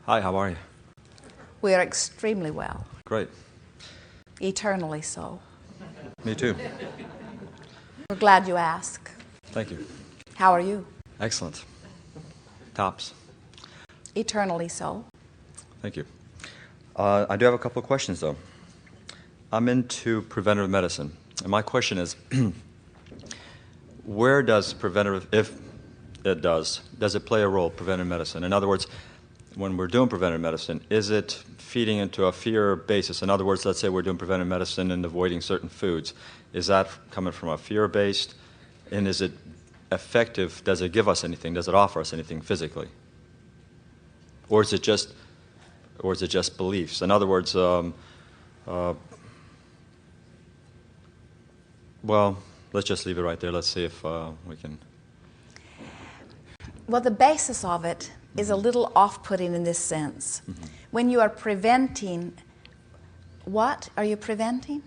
Hi, how are you? We are extremely well. Great. Eternally so. Me too. We're glad you asked. Thank you. How are you? Excellent. Tops. Eternally so. Thank you. I do have a couple of questions, though. I'm into preventive medicine, and my question is, where does preventive, if it does it play a role, preventive medicine? In other words, when we're doing preventive medicine, is it feeding into a fear basis? In other words, let's say we're doing preventive medicine and avoiding certain foods. Is that coming from a fear-based? And is it effective? Does it give us anything? Does it offer us anything physically? Or is it just beliefs? In other words, well, let's just leave it right there. Let's see if we can. Well, the basis of it is a little off-putting in this sense. Mm-hmm. When you are preventing, what are you preventing?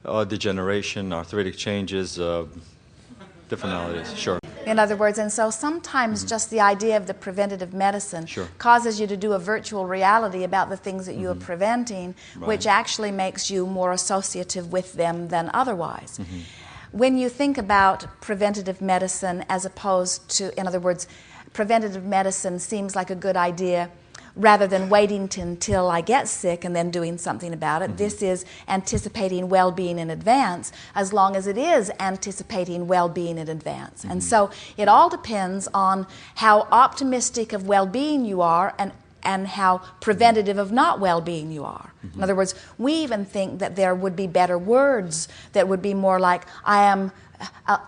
Degeneration, arthritic changes, different maladies, sure. In other words, and so sometimes just the idea of the preventative medicine causes you to do a virtual reality about the things that you are preventing, which actually makes you more associative with them than otherwise. When you think about preventative medicine as opposed to, in other words, preventative medicine seems like a good idea rather than waiting until I get sick and then doing something about it. This is anticipating well-being in advance, as long as it is anticipating well-being in advance. And so it all depends on how optimistic of well-being you are and how preventative of not well-being you are. In other words, we even think that there would be better words that would be more like, I am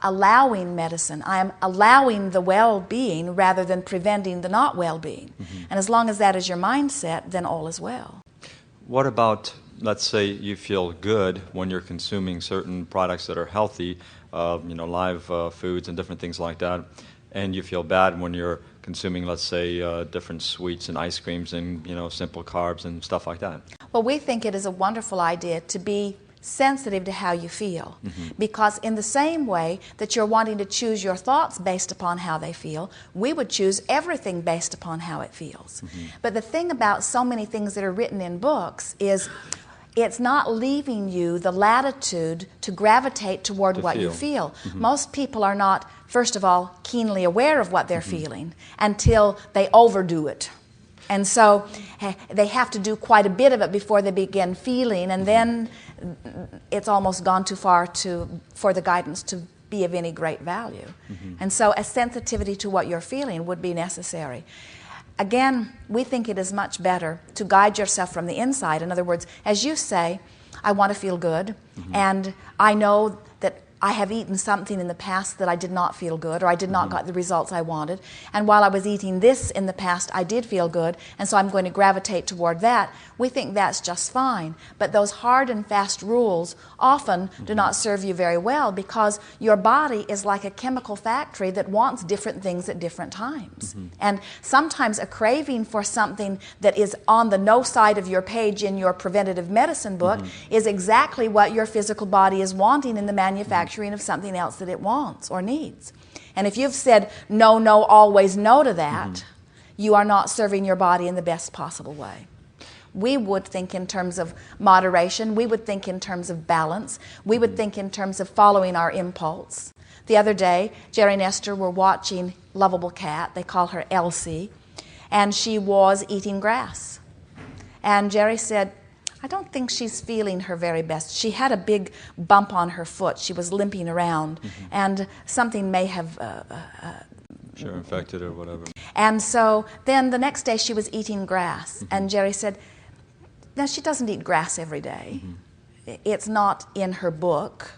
allowing medicine. I am allowing the well-being rather than preventing the not well-being. And as long as that is your mindset, then all is well. What about, let's say you feel good when you're consuming certain products that are healthy, live foods and different things like that, and you feel bad when you're consuming, let's say, different sweets and ice creams and, simple carbs and stuff like that? Well, we think it is a wonderful idea to be sensitive to how you feel, because in the same way that you're wanting to choose your thoughts based upon how they feel, we would choose everything based upon how it feels. But the thing about so many things that are written in books is it's not leaving you the latitude to gravitate toward what you feel. Most people are not, first of all, keenly aware of what they're feeling until they overdo it. And so they have to do quite a bit of it before they begin feeling, and then it's almost gone too far for the guidance to be of any great value. And so a sensitivity to what you're feeling would be necessary. Again, we think it is much better to guide yourself from the inside. In other words, as you say, I want to feel good, and I know that I have eaten something in the past that I did not feel good, or I did not get the results I wanted. And while I was eating this in the past, I did feel good, and so I'm going to gravitate toward that. We think that's just fine. But those hard and fast rules often do not serve you very well, because your body is like a chemical factory that wants different things at different times. And sometimes a craving for something that is on the no side of your page in your preventative medicine book is exactly what your physical body is wanting in the manufacturing of something else that it wants or needs. And if you've said no, no, always no to that, you are not serving your body in the best possible way. We would think in terms of moderation. We would think in terms of balance. We would think in terms of following our impulse. The other day, Jerry and Esther were watching Lovable Cat. They call her Elsie. And she was eating grass. And Jerry said, I don't think she's feeling her very best. She had a big bump on her foot. She was limping around, and something may have infected or whatever. And so then the next day she was eating grass, and Jerry said, now she doesn't eat grass every day. It's not in her book.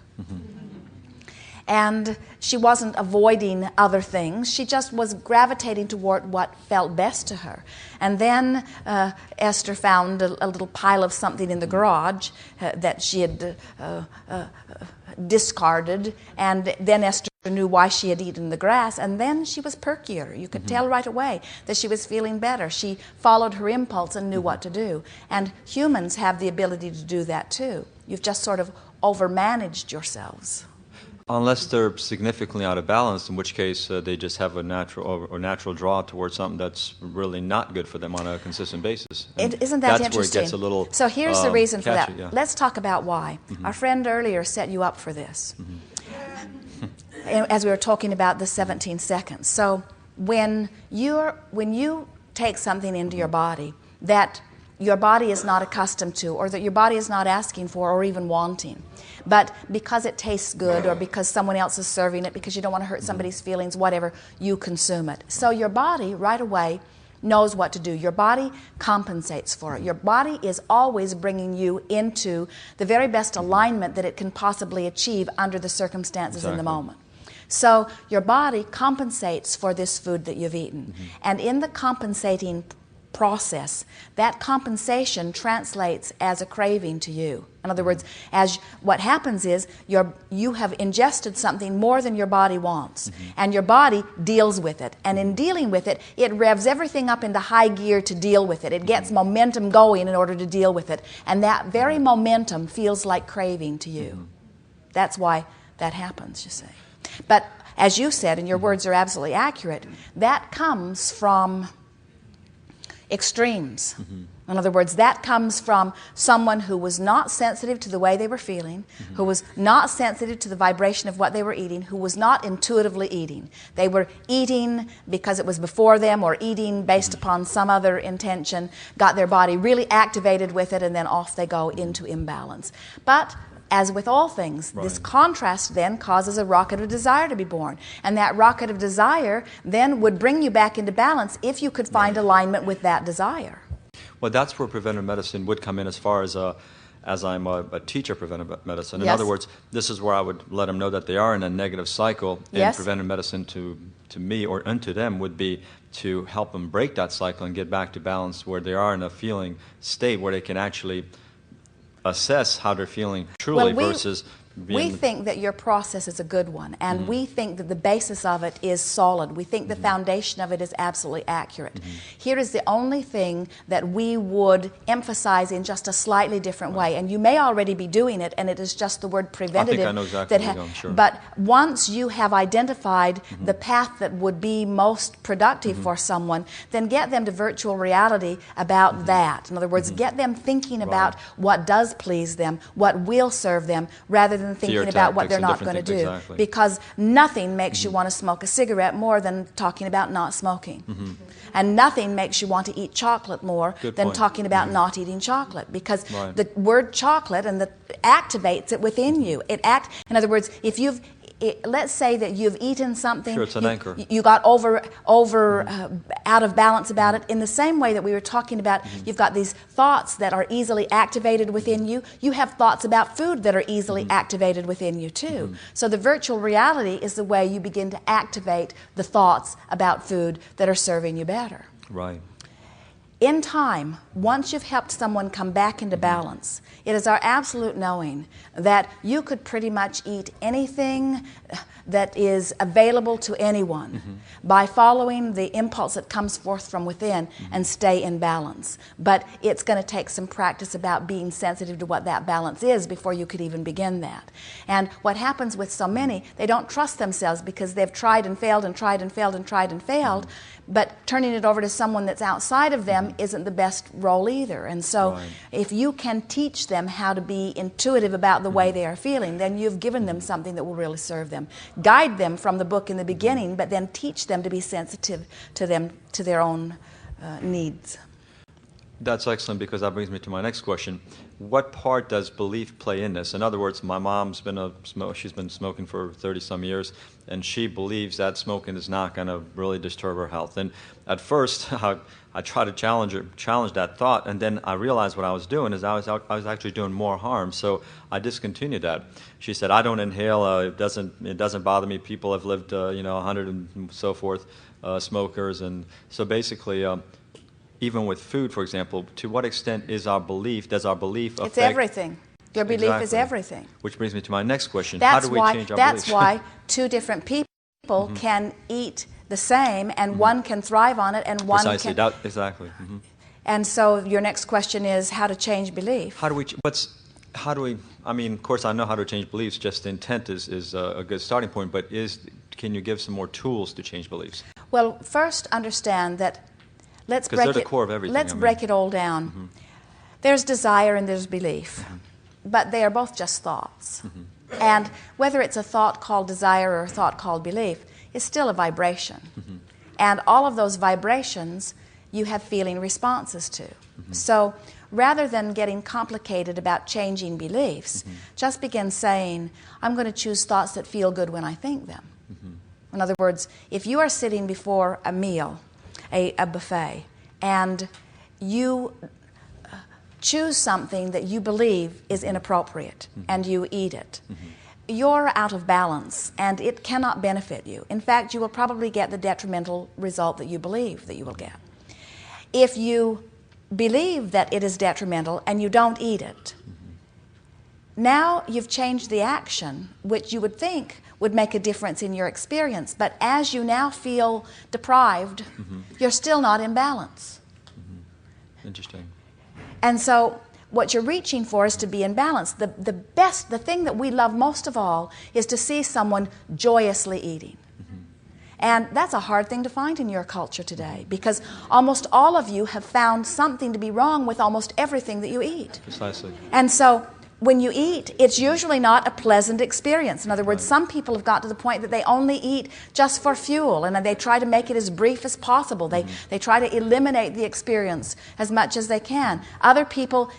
And she wasn't avoiding other things. She just was gravitating toward what felt best to her. And then Esther found a little pile of something in the garage that she had discarded. And then Esther knew why she had eaten the grass. And then she was perkier. You could tell right away that she was feeling better. She followed her impulse and knew what to do. And humans have the ability to do that too. You've just sort of overmanaged yourselves. Unless they're significantly out of balance, in which case they just have a natural draw towards something that's really not good for them on a consistent basis. Isn't that that's interesting? Where it gets a little so here's the reason for that. catchy, yeah. Let's talk about why. Our friend earlier set you up for this. As we were talking about the 17 seconds. So when you take something into your body that your body is not accustomed to, or that your body is not asking for or even wanting, but because it tastes good, or because someone else is serving it, because you don't want to hurt somebody's feelings, whatever, you consume it. So your body right away knows what to do. Your body compensates for it. Your body is always bringing you into the very best alignment that it can possibly achieve under the circumstances in the moment. So your body compensates for this food that you've eaten. And in the compensating process, that compensation translates as a craving to you. In other words, as what happens is you have ingested something more than your body wants, and your body deals with it. And in dealing with it, it revs everything up into high gear to deal with it. It gets momentum going in order to deal with it. And that very momentum feels like craving to you. That's why that happens, you see. But as you said, and your words are absolutely accurate, that comes from extremes. In other words, that comes from someone who was not sensitive to the way they were feeling, who was not sensitive to the vibration of what they were eating, who was not intuitively eating. They were eating because it was before them, or eating based upon some other intention, got their body really activated with it, and then off they go into imbalance. But as with all things, this contrast then causes a rocket of desire to be born. And that rocket of desire then would bring you back into balance if you could find alignment with that desire. Well, that's where preventive medicine would come in, as far as I'm a teacher of preventive medicine. In Yes. other words, this is where I would let them know that they are in a negative cycle. Yes. And preventive medicine to me, or unto them, would be to help them break that cycle and get back to balance, where they are in a feeling state where they can actually assess how they're feeling truly, versus we think that your process is a good one, and we think that the basis of it is solid. We think the foundation of it is absolutely accurate. Here is the only thing that we would emphasize in just a slightly different way, and you may already be doing it, and it is just the word preventative. I think I know exactly where you're going, sure. But once you have identified the path that would be most productive for someone, then get them to virtual reality about that. In other words, get them thinking about what does please them, what will serve them, rather than thinking about what they're not going to do. Exactly. Because nothing makes you want to smoke a cigarette more than talking about not smoking. And nothing makes you want to eat chocolate more than talking about not eating chocolate. Because the word chocolate activates it within you. In other words, if let's say that you've eaten something, sure, it's an anchor. You got out of balance about it. In the same way that we were talking about, you've got these thoughts that are easily activated within you. You have thoughts about food that are easily activated within you too. So the virtual reality is the way you begin to activate the thoughts about food that are serving you better. Right. In time, once you've helped someone come back into balance, it is our absolute knowing that you could pretty much eat anything that is available to anyone by following the impulse that comes forth from within and stay in balance. But it's going to take some practice about being sensitive to what that balance is before you could even begin that. And what happens with so many, they don't trust themselves because they've tried and failed and tried and failed and tried and failed, but turning it over to someone that's outside of them isn't the best role either. And so if you can teach them how to be intuitive about the way they are feeling, then you've given them something that will really serve them. Guide them from the book in the beginning, but then teach them to be sensitive to their own needs. That's excellent, because that brings me to my next question. What part does belief play in this? In other words, my mom's she's been smoking for 30-some years, and she believes that smoking is not going to really disturb her health. And at first, I tried to challenge that thought, and then I realized what I was doing is I was actually doing more harm. So I discontinued that. She said, "I don't inhale. It doesn't bother me. People have lived 100 and so forth, smokers." And so basically, even with food, for example, to what extent does our belief affect? It's everything. Your belief is everything. Which brings me to my next question. How do we change our That's beliefs? why two different people can eat the same, and one can thrive on it, and one Precisely. can... Exactly. And so your next question is how to change belief. How do we? how do we, I mean, of course, I know how to change beliefs. Just intent is a good starting point, but can you give some more tools to change beliefs? Well, first understand that let's Because break they're the it. core of everything. Let's break it all down. Mm-hmm. There's desire and there's belief, Mm-hmm. but they are both just thoughts. Mm-hmm. And whether it's a thought called desire or a thought called belief, it's still a vibration. Mm-hmm. And all of those vibrations you have feeling responses to. Mm-hmm. So rather than getting complicated about changing beliefs, Mm-hmm. just begin saying, I'm going to choose thoughts that feel good when I think them. Mm-hmm. In other words, if you are sitting before a meal, a buffet, and you choose something that you believe is inappropriate, and you eat it, you're out of balance, and it cannot benefit you. In fact, you will probably get the detrimental result that you believe that you will get. If you believe that it is detrimental and you don't eat it, now you've changed the action, which you would think would make a difference in your experience. But as you now feel deprived, you're still not in balance. Interesting. And so what you're reaching for is to be in balance. The thing that we love most of all is to see someone joyously eating. And that's a hard thing to find in your culture today, because almost all of you have found something to be wrong with almost everything that you eat. Precisely. And so when you eat, it's usually not a pleasant experience. In other words, some people have got to the point that they only eat just for fuel, and they try to make it as brief as possible. They try to eliminate the experience as much as they can. Other people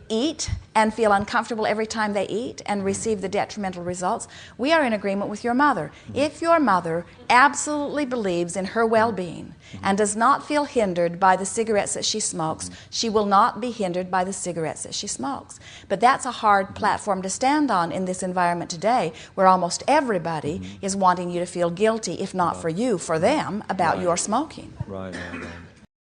eat and feel uncomfortable every time they eat and receive the detrimental results. We are in agreement with your mother. If your mother absolutely believes in her well-being and does not feel hindered by the cigarettes that she smokes, she will not be hindered by the cigarettes that she smokes. But that's a hard platform to stand on in this environment today, where almost everybody is wanting you to feel guilty, if not for you, for them, about your smoking. Right.